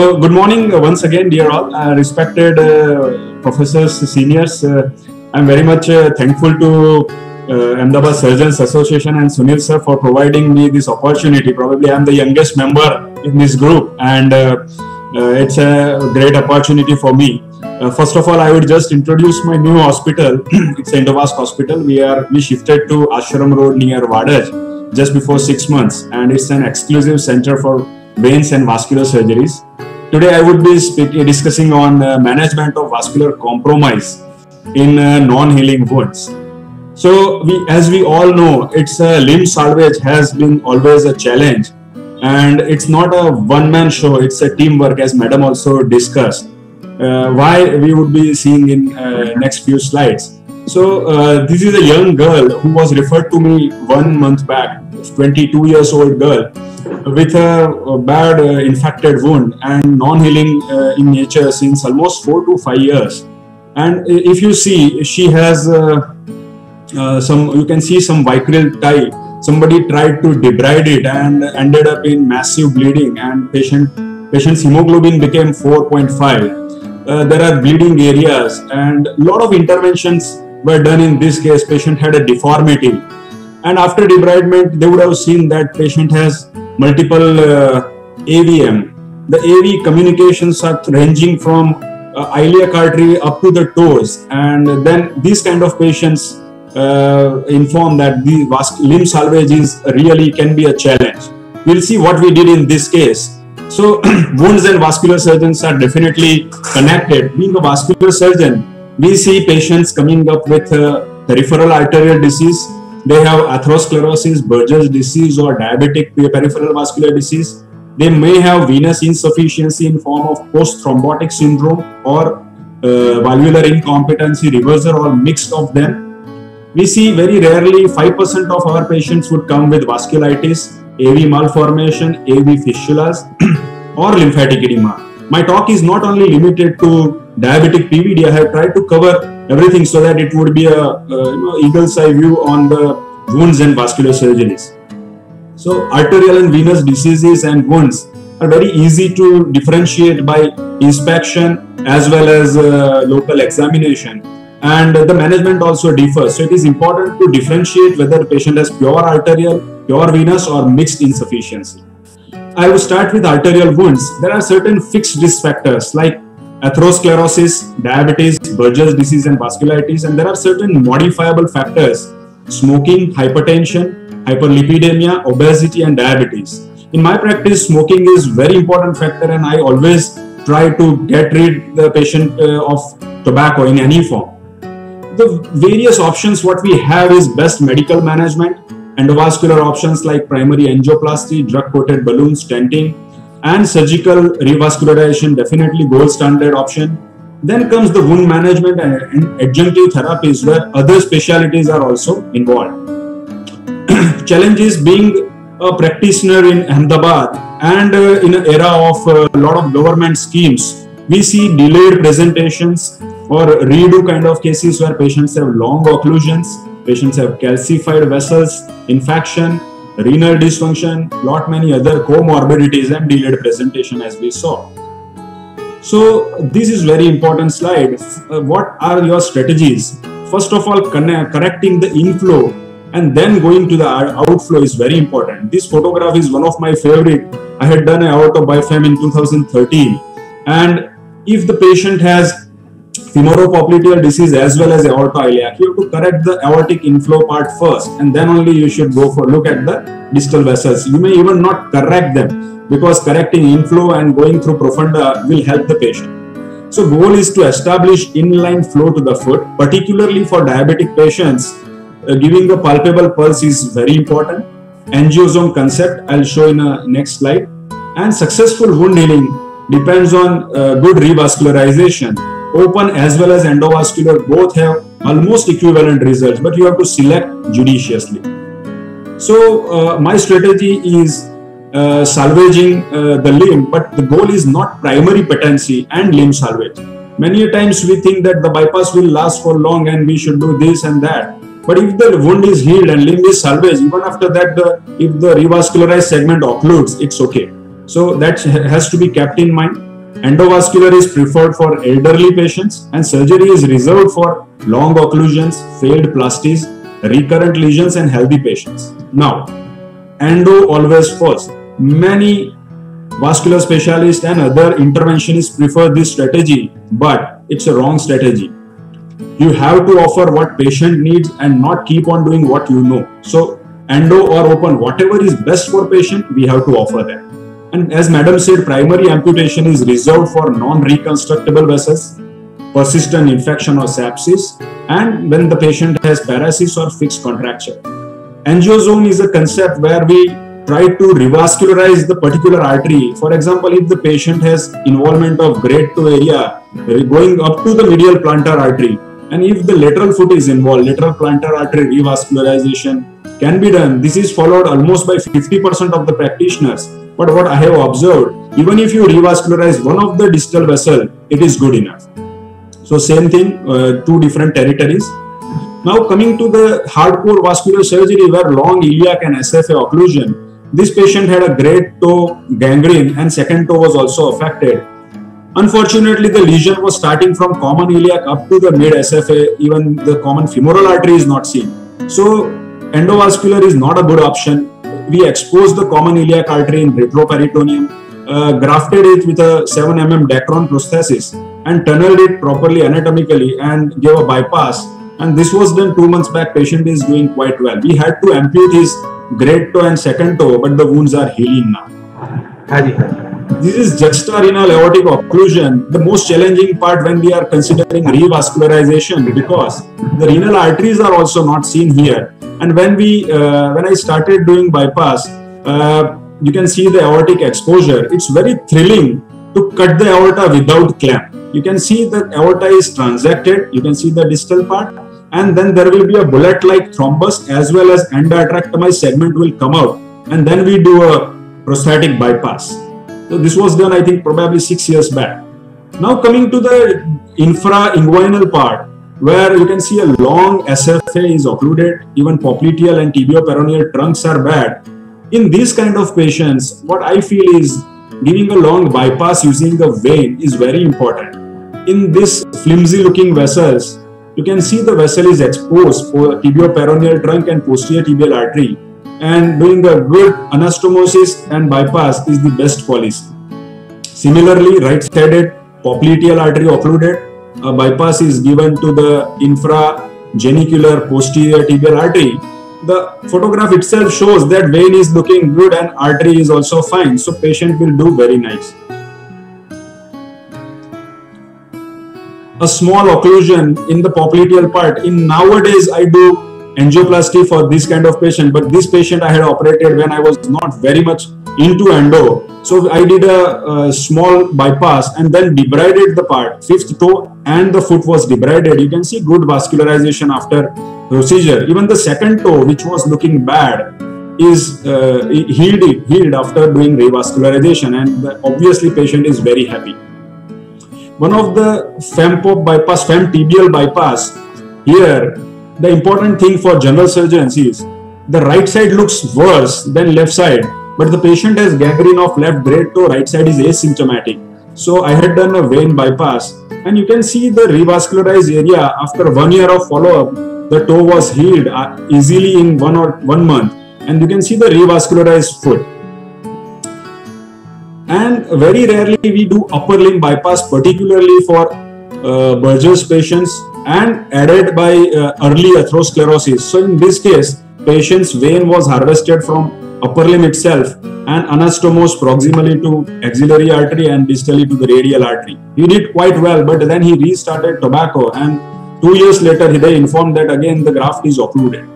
So, good morning once again, dear all, respected professors, seniors. I'm very much thankful to Ahmedabad Surgeons Association and Sunil sir for providing me this opportunity. Probably I'm the youngest member in this group, and it's a great opportunity for me. First of all, I would just introduce my new hospital. It's Endovasc Hospital. We shifted to Ashram Road near Wadaj just before 6 months, and it's an exclusive center for veins and vascular surgeries. Today I would be discussing on management of vascular compromise in non-healing wounds. So as we all know, it's limb salvage has been always a challenge, and it's not a one-man show, it's a teamwork, as madam also discussed. Why we would be seeing in next few slides. So this is a young girl who was referred to me 1 month back, 22 years old girl with a bad infected wound and non-healing in nature since almost 4 to 5 years. And if you see, she has you can see some vicryl tie. Somebody tried to debride it and ended up in massive bleeding, and patient's hemoglobin became 4.5. There are bleeding areas, and a lot of interventions were done in this case. Patient had a deformity, and after debridement they would have seen that patient has multiple AVM. The AV communications are ranging from iliac artery up to the toes, and then these kind of patients inform that the limb salvage is really can be a challenge. We'll see what we did in this case. So wounds and vascular surgeons are definitely connected. Being a vascular surgeon, we see patients coming up with peripheral arterial disease. They have atherosclerosis, Buerger's disease, or diabetic peripheral vascular disease. They may have venous insufficiency in form of post-thrombotic syndrome or valvular incompetency, reversal, or mixed of them. We see very rarely 5% of our patients would come with vasculitis, AV malformation, AV fistulas, or lymphatic edema. My talk is not only limited to diabetic PVD. I have tried to cover everything so that it would be a eagle's eye view on the wounds and vascular surgeries. So arterial and venous diseases and wounds are very easy to differentiate by inspection as well as local examination, and the management also differs. So it is important to differentiate whether the patient has pure arterial, pure venous, or mixed insufficiency. I will start with arterial wounds. There are certain fixed risk factors like atherosclerosis, diabetes, Buerger's disease, and vasculitis, and there are certain modifiable factors: smoking, hypertension, hyperlipidemia, obesity, and diabetes. In my practice, smoking is very important factor, and I always try to get rid the patient of tobacco in any form. The various options what we have is best medical management, endovascular options like primary angioplasty, drug-coated balloon stenting, and surgical revascularization, definitely gold standard option. Then comes the wound management and adjunctive therapies where other specialties are also involved. Challenges being a practitioner in Ahmedabad and in an era of a lot of government schemes, we see delayed presentations or redo kind of cases where patients have long occlusions, patients have calcified vessels, infection, renal dysfunction, lot many other comorbidities, and delayed presentation as we saw. So this is very important slide. What are your strategies? First of all, correcting the inflow and then going to the outflow is very important. This photograph is one of my favorite. I had done an aorta bifam in 2013, and if the patient has femoropopliteal disease as well as aorta iliac, you have to correct the aortic inflow part first, and then only you should go for look at the distal vessels. You may even not correct them, because correcting inflow and going through profunda will help the patient. So goal is to establish inline flow to the foot, particularly for diabetic patients. Giving a palpable pulse is very important. Angiosome concept I'll show in a next slide. And successful wound healing depends on good revascularization. Open as well as endovascular both have almost equivalent results, but you have to select judiciously. So my strategy is salvaging the limb, but the goal is not primary patency and limb salvage. Many times we think that the bypass will last for long and we should do this and that. But if the wound is healed and limb is salvaged, even after that, if the revascularized segment occludes, it's okay. So that has to be kept in mind. Endovascular is preferred for elderly patients and surgery is reserved for long occlusions, failed plasties, recurrent lesions and healthy patients. Now, endo always first. Many vascular specialists and other interventionists prefer this strategy, but it's a wrong strategy. You have to offer what patient needs and not keep on doing what you know. So endo or open, whatever is best for patient, we have to offer that. And as madam said, primary amputation is reserved for non-reconstructible vessels, persistent infection or sepsis, and when the patient has paralysis or fixed contracture. Angiozone is a concept where we try to revascularize the particular artery. For example, if the patient has involvement of grade 2 area going up to the medial plantar artery, and if the lateral foot is involved, lateral plantar artery revascularization can be done. This is followed almost by 50% of the practitioners. But what I have observed, even if you revascularize one of the distal vessel, it is good enough. So same thing, two different territories. Now coming to the hardcore vascular surgery where long iliac and SFA occlusion, this patient had a great toe gangrene and second toe was also affected. Unfortunately, the lesion was starting from common iliac up to the mid SFA, even the common femoral artery is not seen. So endovascular is not a good option. We exposed the common iliac artery in retroperitoneum, grafted it with a 7 mm Dacron prosthesis and tunneled it properly anatomically and gave a bypass. And this was done 2 months back. Patient is doing quite well. We had to amputate his great toe and second toe, but the wounds are healing now. This is juxtarenal aortic occlusion, the most challenging part when we are considering revascularization, because the renal arteries are also not seen here. And when I started doing bypass, you can see the aortic exposure. It's very thrilling to cut the aorta without clamp. You can see the aorta is transected. You can see the distal part, and then there will be a bullet-like thrombus as well as endarterectomized segment will come out, and then we do a prosthetic bypass. So this was done, I think, probably 6 years back. Now coming to the infrainguinal part, where you can see a long SFA is occluded, even popliteal and tibioperoneal trunks are bad. In these kind of patients, what I feel is giving a long bypass using the vein is very important. In this flimsy looking vessels, you can see the vessel is exposed for tibioperoneal trunk and posterior tibial artery, and doing a good anastomosis and bypass is the best policy. Similarly, right-sided popliteal artery occluded, a bypass is given to the infragenicular posterior tibial artery. The photograph itself shows that vein is looking good and artery is also fine, so patient will do very nice. A small occlusion in the popliteal part. In nowadays, I do angioplasty for this kind of patient, but this patient I had operated when I was not very much into endo. So I did a small bypass and then debrided the part, fifth toe and the foot was debrided. You can see good vascularization after procedure. Even the second toe, which was looking bad, is healed after doing revascularization, and obviously patient is very happy. One of the FemPop bypass, femtibial bypass, here the important thing for general surgeons is the right side looks worse than left side, but the patient has gangrene of left great toe, right side is asymptomatic. So I had done a vein bypass, and you can see the revascularized area after 1 year of follow-up. The toe was healed easily in 1 month, and you can see the revascularized foot. And very rarely we do upper limb bypass, particularly for Buerger's patients and added by early atherosclerosis. So in this case, patient's vein was harvested from upper limb itself and anastomosed proximally to axillary artery and distally to the radial artery. He did quite well, but then he restarted tobacco, and 2 years later they informed that again the graft is occluded.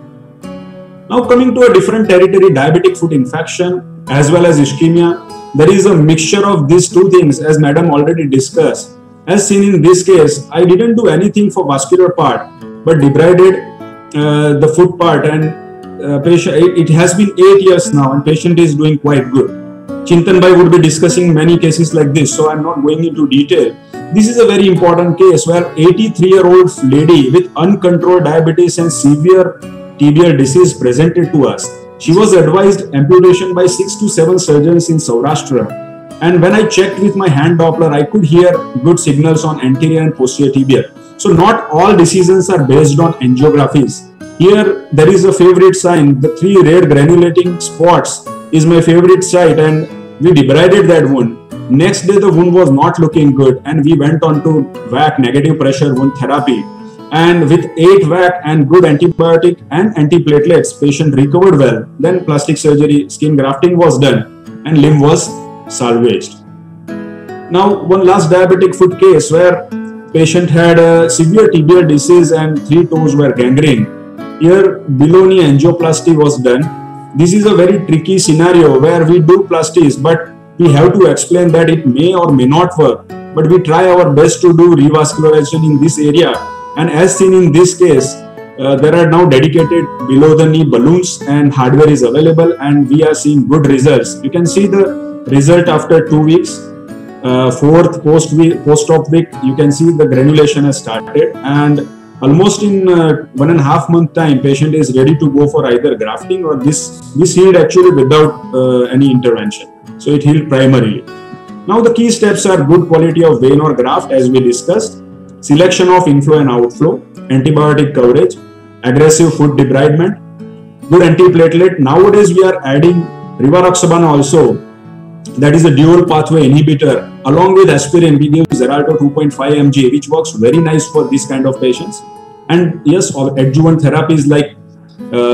Now coming to a different territory, diabetic foot infection as well as ischemia. There is a mixture of these two things, as madam already discussed. As seen in this case, I didn't do anything for vascular part, but debrided the foot part, and patient, it has been 8 years now and patient is doing quite good. Chintan Bhai would be discussing many cases like this, so I'm not going into detail. This is a very important case where 83-year-old lady with uncontrolled diabetes and severe tibial disease presented to us. She was advised amputation by 6 to 7 surgeons in Saurashtra, And when I checked with my hand Doppler, I could hear good signals on anterior and posterior tibial. So not all decisions are based on angiographies. Here there is a favorite sign. The 3 red granulating spots is my favorite site, and we debrided that wound. Next day the wound was not looking good, and we went on to VAC, negative pressure wound therapy. And with 8 VAC and good antibiotic and antiplatelets, patient recovered well. Then plastic surgery, skin grafting was done, and limb was salvaged. Now one last diabetic foot case where patient had a severe tibial disease and 3 toes were gangrene. Here below knee angioplasty was done. This is a very tricky scenario where we do plasties, but we have to explain that it may or may not work. But we try our best to do revascularization in this area. And as seen in this case, there are now dedicated below the knee balloons and hardware is available, and we are seeing good results. You can see the result after 2 weeks. 4th post-op week, you can see the granulation has started, and almost in 1.5 month time, patient is ready to go for either grafting or this healed actually without any intervention. So it healed primarily. Now the key steps are good quality of vein or graft, as we discussed, selection of inflow and outflow, antibiotic coverage, aggressive foot debridement, good antiplatelet. Nowadays we are adding rivaroxaban also. That is a dual pathway inhibitor. Along with aspirin, we give Xarelto 2.5 mg, which works very nice for this kind of patients. And yes, adjuvant therapies like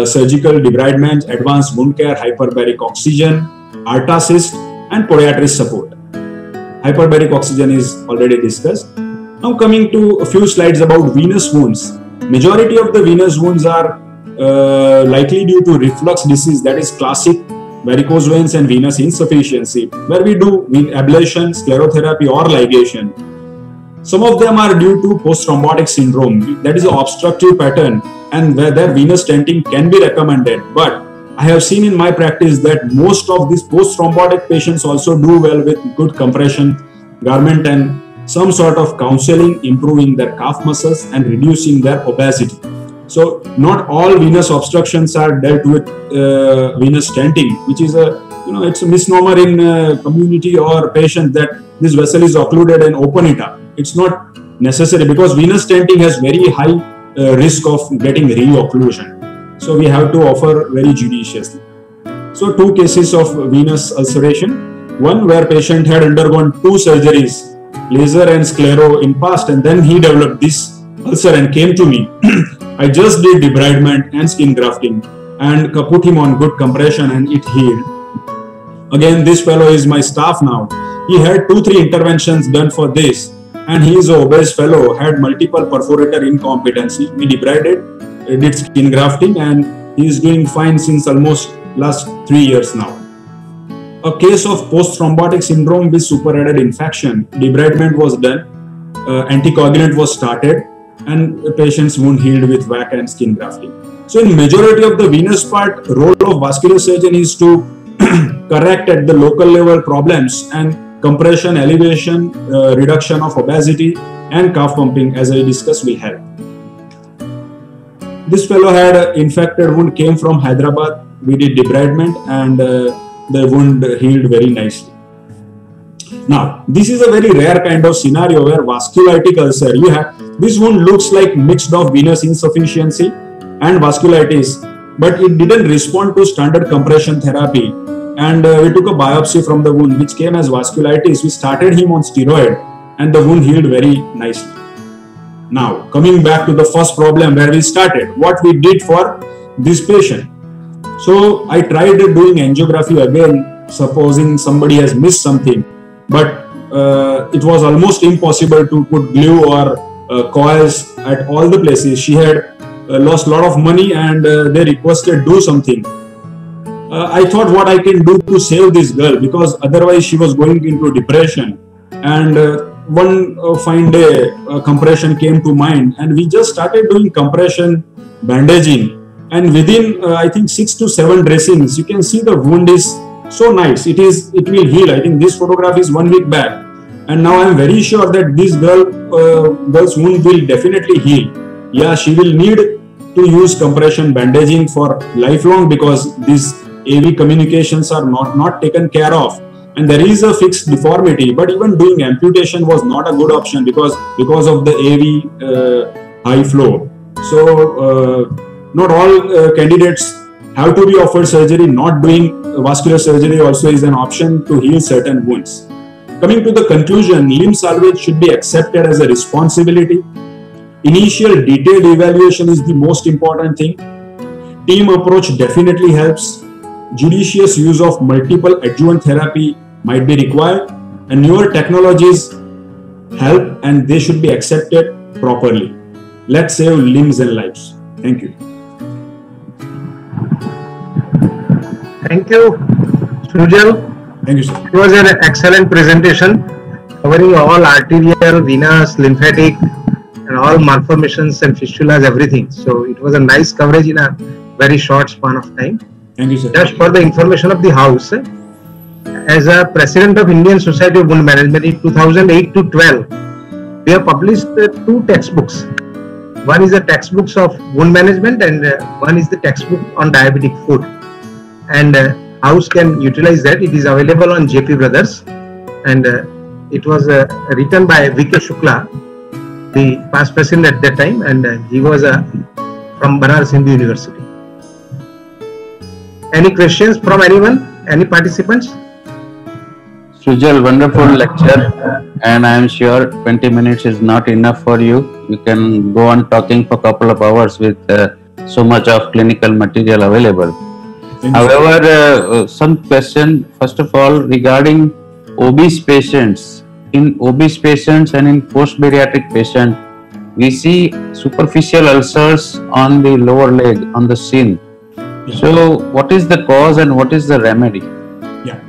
surgical debridement, advanced wound care, hyperbaric oxygen, Artasist, and podiatrist support. Hyperbaric oxygen is already discussed. Now coming to a few slides about venous wounds. Majority of the venous wounds are likely due to reflux disease, that is classic varicose veins and venous insufficiency, where we do ablation, sclerotherapy or ligation. Some of them are due to post-thrombotic syndrome, that is an obstructive pattern, and where their venous stenting can be recommended. But I have seen in my practice that most of these post-thrombotic patients also do well with good compression garment and some sort of counseling, improving their calf muscles and reducing their obesity. So not all venous obstructions are dealt with venous stenting, which is it's a misnomer in community or patient that this vessel is occluded and open it up. It's not necessary, because venous stenting has very high risk of getting re-occlusion. So we have to offer very judiciously. So 2 cases of venous ulceration. One where patient had undergone 2 surgeries, laser and sclero in past, and then he developed this ulcer and came to me. I just did debridement and skin grafting and put him on good compression and it healed. Again, this fellow is my staff now. He had 2-3 interventions done for this, and he is an obese fellow, had multiple perforator incompetency. We debrided, did skin grafting, and he is doing fine since almost last 3 years now. A case of post-thrombotic syndrome with superadded infection. Debridement was done, anticoagulant was started, and the patient's wound healed with VAC and skin grafting. So in majority of the venous part, role of vascular surgeon is to correct at the local level problems, and compression, elevation, reduction of obesity and calf pumping, as I discussed, will help. This fellow had an infected wound, came from Hyderabad. We did debridement and the wound healed very nicely. Now, this is a very rare kind of scenario where vasculitic ulcer, this wound looks like mixed of venous insufficiency and vasculitis, but it didn't respond to standard compression therapy. And we took a biopsy from the wound, which came as vasculitis. We started him on steroid and the wound healed very nicely. Now, coming back to the first problem where we started, what we did for this patient. So I tried doing angiography again, supposing somebody has missed something, but it was almost impossible to put glue or coils at all the places. She had lost a lot of money and they requested do something. I thought what I can do to save this girl, because otherwise she was going into depression. And one fine day, compression came to mind, and we just started doing compression, bandaging, and within I think 6 to 7 dressings, you can see the wound is so nice. It will heal. I think this photograph is 1 week back, and now I am very sure that this girl's wound will definitely heal. Yeah, she will need to use compression bandaging for lifelong, because these AV communications are not taken care of, and there is a fixed deformity, but even doing amputation was not a good option because of the AV high flow. So not all candidates have to be offered surgery. Not doing vascular surgery also is an option to heal certain wounds. Coming to the conclusion, limb salvage should be accepted as a responsibility. Initial detailed evaluation is the most important thing. Team approach definitely helps. Judicious use of multiple adjuvant therapy might be required, and newer technologies help, and they should be accepted properly. Let's save limbs and lives. Thank you. Thank you, Sujal. Thank you, sir. It was an excellent presentation covering all arterial, venous, lymphatic, and all malformations and fistulas, everything. So it was a nice coverage in a very short span of time. Thank you, sir. Just for the information of the House, as a president of Indian Society of Wound Management in 2008 to 12, we have published 2 textbooks. One is the textbooks of wound management, and one is the textbook on diabetic food. And House can utilize that. It is available on JP Brothers, and it was written by V.K. Shukla, the past president at that time, and he was from Banaras Hindu University. Any questions from anyone? Any participants? Sujal, wonderful lecture, and I am sure 20 minutes is not enough for you. You can go on talking for a couple of hours with so much of clinical material available. However, some question, first of all, regarding obese patients. In obese patients and in post-bariatric patient, we see superficial ulcers on the lower leg, on the shin. So, what is the cause and what is the remedy? Yeah.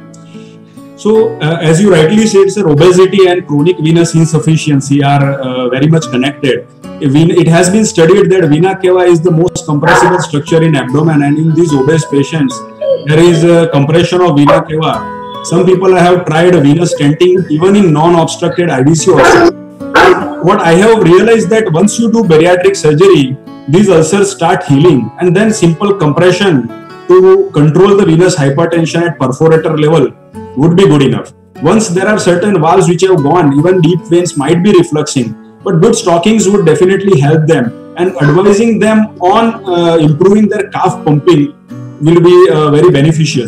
So, as you rightly said, sir, obesity and chronic venous insufficiency are very much connected. It has been studied that vena cava is the most compressible structure in abdomen, and in these obese patients, there is a compression of vena cava. Some people have tried venous stenting even in non-obstructed IVC also. What I have realized that once you do bariatric surgery, these ulcers start healing, and then simple compression to control the venous hypertension at perforator level would be good enough. Once there are certain valves which have gone, even deep veins might be refluxing, but good stockings would definitely help them, and advising them on improving their calf pumping will be very beneficial.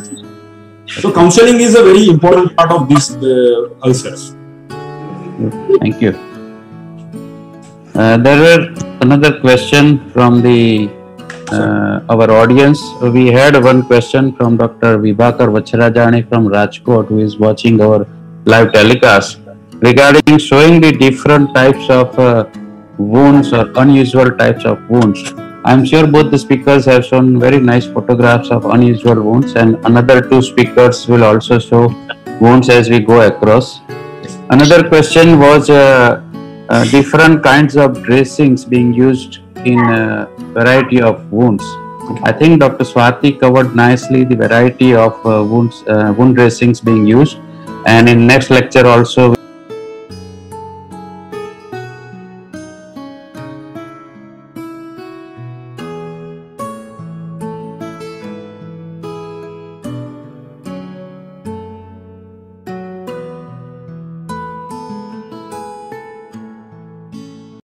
So counseling is a very important part of these ulcers. Thank you. There were another question from the our audience. We had one question from Dr. Vibhakar Vacharajani from Rajkot, who is watching our live telecast, regarding showing the different types of wounds or unusual types of wounds. I'm sure both the speakers have shown very nice photographs of unusual wounds, and another 2 speakers will also show wounds as we go across. Another question was different kinds of dressings being used in a variety of wounds. I think Dr. Swati covered nicely the variety of wound dressings being used, and in next lecture also